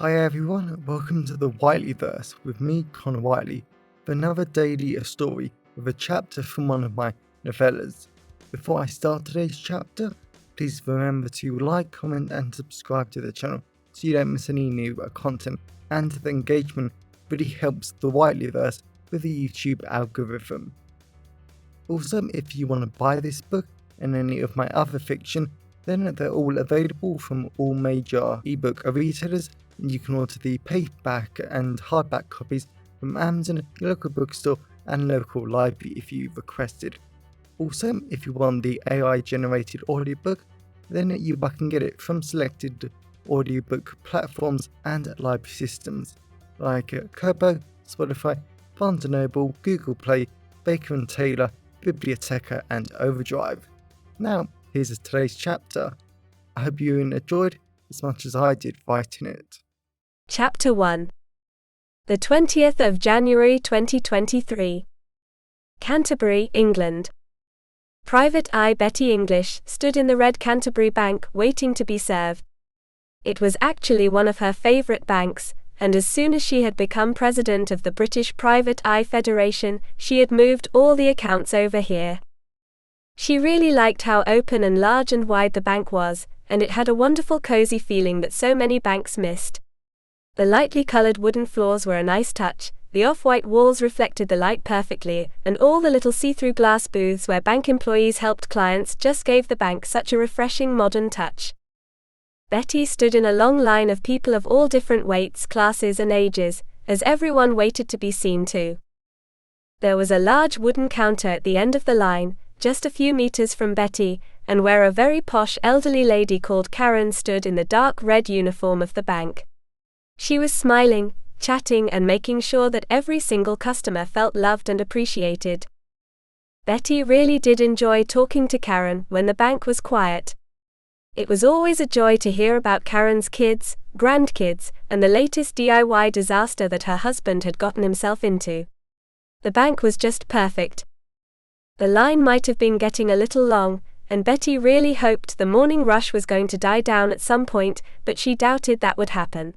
Hi everyone, welcome to the Whiteleyverse with me, Connor Whiteley, for another daily story with a chapter from one of my novellas. Before I start today's chapter, please remember to like, comment and subscribe to the channel so you don't miss any new content, and the engagement really helps the Whiteleyverse with the YouTube algorithm. Also, if you want to buy this book and any of my other fiction, then they're all available from all major ebook retailers. You can order the paperback and hardback copies from Amazon, your local bookstore and local library if you requested. Also, if you want the AI generated audiobook, then you can get it from selected audiobook platforms and library systems like Kobo, Spotify, Barnes & Noble, Google Play, Baker & Taylor, Biblioteca and Overdrive. Now, here's today's chapter. I hope you enjoyed as much as I did writing it. Chapter 1. The 20th of January 2023. Canterbury, England. Private Eye Bettie English stood in the red Canterbury Bank waiting to be served. It was actually one of her favourite banks, and as soon as she had become president of the British Private Eye Federation, she had moved all the accounts over here. She really liked how open and large and wide the bank was, and it had a wonderful cosy feeling that so many banks missed. The lightly coloured wooden floors were a nice touch, the off-white walls reflected the light perfectly, and all the little see-through glass booths where bank employees helped clients just gave the bank such a refreshing modern touch. Betty stood in a long line of people of all different weights, classes and ages, as everyone waited to be seen to. There was a large wooden counter at the end of the line, just a few meters from Betty, and where a very posh elderly lady called Karen stood in the dark red uniform of the bank. She was smiling, chatting and making sure that every single customer felt loved and appreciated. Betty really did enjoy talking to Karen when the bank was quiet. It was always a joy to hear about Karen's kids, grandkids, and the latest DIY disaster that her husband had gotten himself into. The bank was just perfect. The line might have been getting a little long, and Betty really hoped the morning rush was going to die down at some point, but she doubted that would happen.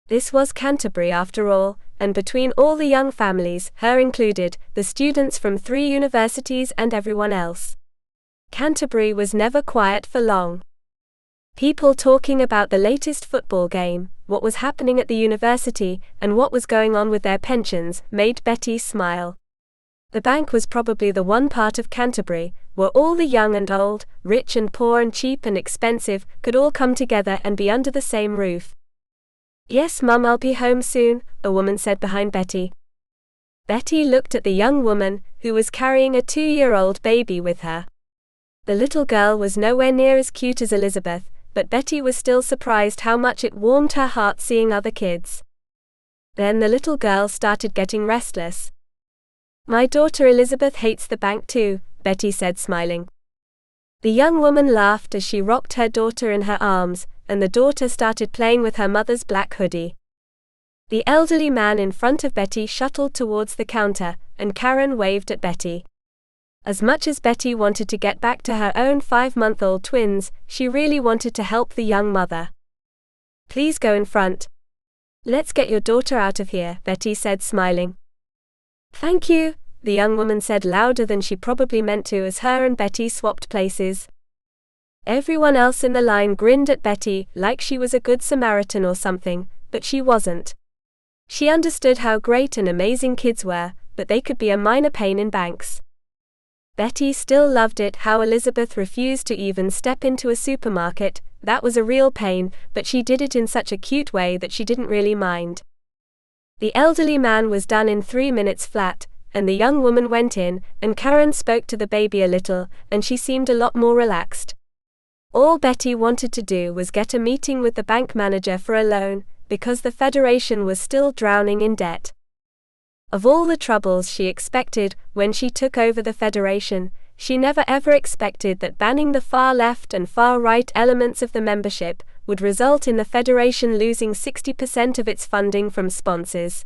This was Canterbury after all, and between all the young families, her included, the students from 3 universities and everyone else, Canterbury was never quiet for long. People talking about the latest football game, what was happening at the university, and what was going on with their pensions, made Betty smile. The bank was probably the one part of Canterbury where all the young and old, rich and poor and cheap and expensive, could all come together and be under the same roof. "Yes, Mum, I'll be home soon," a woman said behind Betty. Betty looked at the young woman, who was carrying a 2-year-old baby with her. The little girl was nowhere near as cute as Elizabeth, but Betty was still surprised how much it warmed her heart seeing other kids. Then the little girl started getting restless. "My daughter Elizabeth hates the bank too," Betty said, smiling. The young woman laughed as she rocked her daughter in her arms, and the daughter started playing with her mother's black hoodie. The elderly man in front of Betty shuttled towards the counter, and Karen waved at Betty. As much as Betty wanted to get back to her own 5-month-old twins, she really wanted to help the young mother. "Please go in front. Let's get your daughter out of here," Betty said, smiling. "Thank you," the young woman said louder than she probably meant to as her and Betty swapped places. Everyone else in the line grinned at Betty like she was a good Samaritan or something, but she wasn't. She understood how great and amazing kids were, but they could be a minor pain in banks. Betty still loved it how Elizabeth refused to even step into a supermarket. That was a real pain, but she did it in such a cute way that she didn't really mind. The elderly man was done in 3 minutes flat, and the young woman went in, and Karen spoke to the baby a little, and she seemed a lot more relaxed. All Betty wanted to do was get a meeting with the bank manager for a loan, because the Federation was still drowning in debt. Of all the troubles she expected when she took over the Federation, she never ever expected that banning the far left and far right elements of the membership would result in the Federation losing 60% of its funding from sponsors.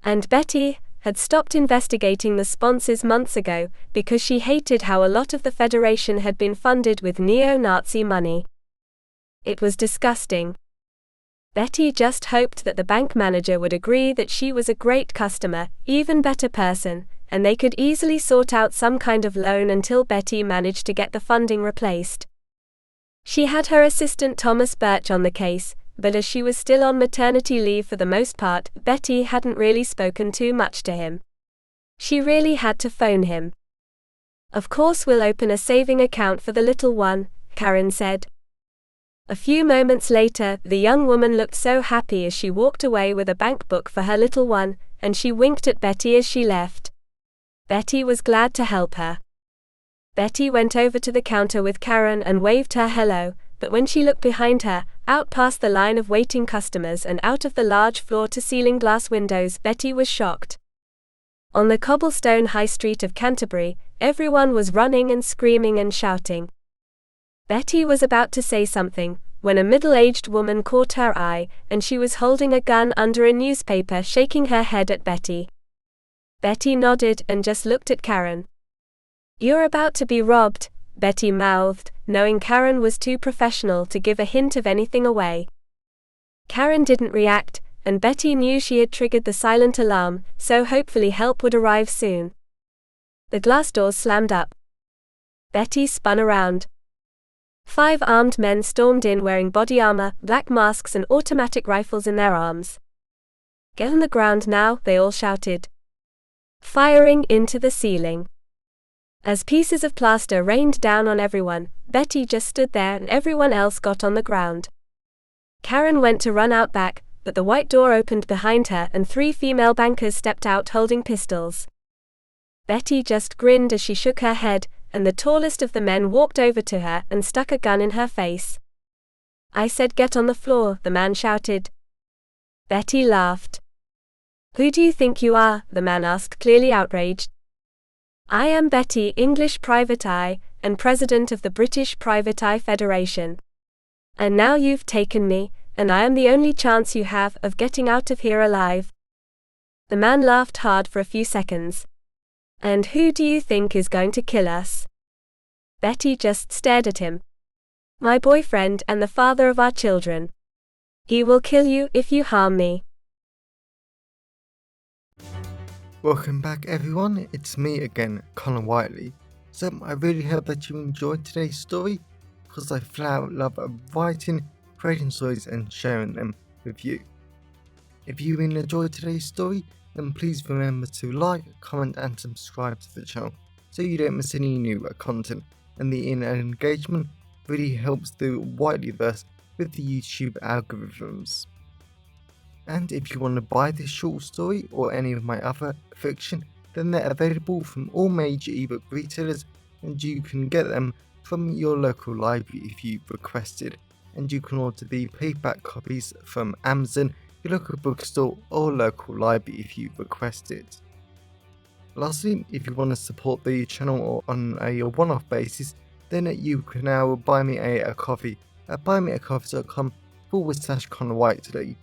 And Betty had stopped investigating the sponsors months ago because she hated how a lot of the Federation had been funded with neo-Nazi money. It was disgusting. Betty just hoped that the bank manager would agree that she was a great customer, even better person, and they could easily sort out some kind of loan until Betty managed to get the funding replaced. She had her assistant Thomas Birch on the case, but as she was still on maternity leave for the most part, Betty hadn't really spoken too much to him. She really had to phone him. "Of course we'll open a saving account for the little one," Karen said. A few moments later, the young woman looked so happy as she walked away with a bank book for her little one, and she winked at Betty as she left. Betty was glad to help her. Betty went over to the counter with Karen and waved her hello, but when she looked behind her, out past the line of waiting customers and out of the large floor-to-ceiling glass windows, Betty was shocked. On the cobblestone high street of Canterbury, everyone was running and screaming and shouting. Betty was about to say something, when a middle-aged woman caught her eye, and she was holding a gun under a newspaper, shaking her head at Betty. Betty nodded and just looked at Karen. "You're about to be robbed," Betty mouthed, knowing Karen was too professional to give a hint of anything away. Karen didn't react, and Betty knew she had triggered the silent alarm, so hopefully help would arrive soon. The glass doors slammed up. Betty spun around. 5 armed men stormed in wearing body armor, black masks and automatic rifles in their arms. "Get on the ground now," they all shouted. Firing into the ceiling. As pieces of plaster rained down on everyone, Betty just stood there and everyone else got on the ground. Karen went to run out back, but the white door opened behind her and 3 female bankers stepped out holding pistols. Betty just grinned as she shook her head, and the tallest of the men walked over to her and stuck a gun in her face. "I said get on the floor," the man shouted. Betty laughed. "Who do you think you are?" the man asked, clearly outraged. "I am Betty English Private Eye, and president of the British Private Eye Federation. And now you've taken me, and I am the only chance you have of getting out of here alive." The man laughed hard for a few seconds. "And who do you think is going to kill us?" Betty just stared at him. "My boyfriend and the father of our children. He will kill you if you harm me." Welcome back everyone, it's me again, Connor Whiteley. So I really hope that you enjoyed today's story, because I flat out love writing, creating stories and sharing them with you. If you really enjoyed today's story, then please remember to like, comment and subscribe to the channel so you don't miss any new content, and the engagement really helps the Whiteleyverse with the YouTube algorithms. And if you want to buy this short story or any of my other fiction, then they're available from all major ebook retailers, and you can get them from your local library if you requested, and you can order the paperback copies from Amazon, your local bookstore or local library if you request it. Lastly, if you want to support the channel on a one-off basis, then you can now buy me a coffee at buymeacoffee.com/Connor Whiteley.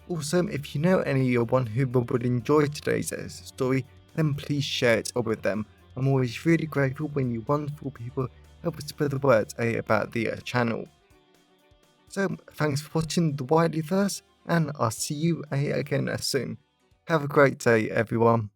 Also, if you know anyone who would enjoy today's story, then please share it with them. I'm always really grateful when you wonderful people help spread the word about the channel. So, thanks for watching the Whiteleyverse, and I'll see you again soon. Have a great day, everyone.